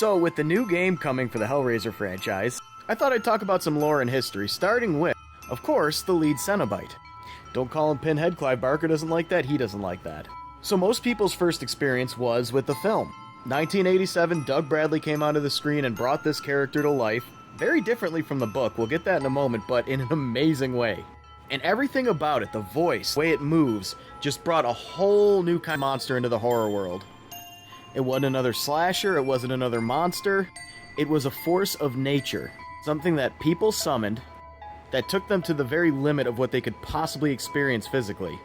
So, with the new game coming for the Hellraiser franchise, I thought I'd talk about some lore and history, starting with, of course, the lead Cenobite. Don't call him Pinhead, Clive Barker doesn't like that, he doesn't like that. So most people's first experience was with the film. 1987, Doug Bradley came onto the screen and brought this character to life, very differently from the book, we'll get that in a moment, but in an amazing way. And everything about it, the voice, the way it moves, just brought a whole new kind of monster into the horror world. It wasn't another slasher, it wasn't another monster, it was a force of nature. Something that people summoned, that took them to the very limit of what they could possibly experience physically.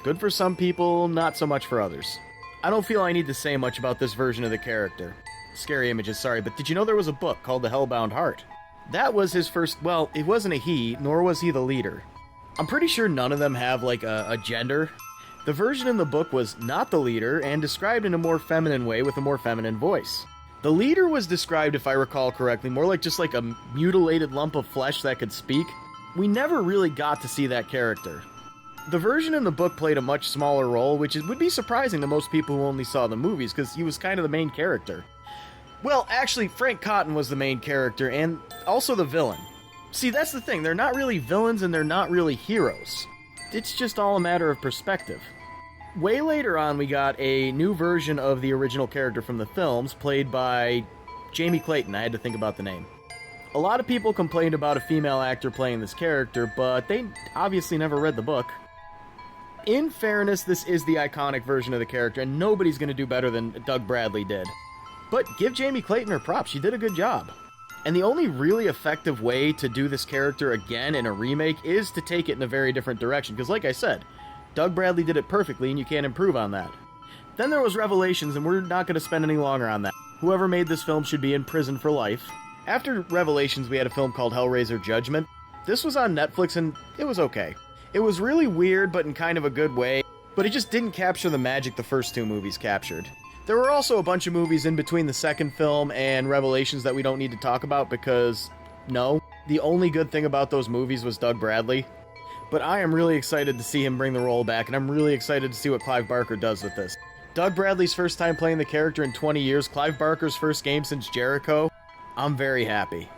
Good for some people, not so much for others. I don't feel I need to say much about this version of the character. Scary Images, sorry, but did you know there was a book called The Hellbound Heart? That was his first, well, it wasn't a he, nor was he the leader. I'm pretty sure none of them have, like, a gender. The version in the book was not the leader, and described in a more feminine way with a more feminine voice. The leader was described, if I recall correctly, more like just like a mutilated lump of flesh that could speak. We never really got to see that character. The version in the book played a much smaller role, which would be surprising to most people who only saw the movies, because he was kind of the main character. Well, actually, Frank Cotton was the main character, and also the villain. See, that's the thing, they're not really villains and they're not really heroes. It's just all a matter of perspective. Way later on, we got a new version of the original character from the films, played by Jamie Clayton. I had to think about the name. A lot of people complained about a female actor playing this character, but they obviously never read the book. In fairness, this is the iconic version of the character, and nobody's going to do better than Doug Bradley did. But give Jamie Clayton her props, she did a good job. And the only really effective way to do this character again in a remake is to take it in a very different direction, because like I said, Doug Bradley did it perfectly, and you can't improve on that. Then there was Revelations, and we're not going to spend any longer on that. Whoever made this film should be in prison for life. After Revelations, we had a film called Hellraiser Judgment. This was on Netflix, and it was okay. It was really weird, but in kind of a good way, but it just didn't capture the magic the first two movies captured. There were also a bunch of movies in between the second film and Revelations that we don't need to talk about because, no, the only good thing about those movies was Doug Bradley. But I am really excited to see him bring the role back, and I'm really excited to see what Clive Barker does with this. Doug Bradley's first time playing the character in 20 years, Clive Barker's first game since Jericho. I'm very happy.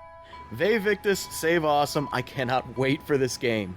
Vae Victis, save awesome, I cannot wait for this game.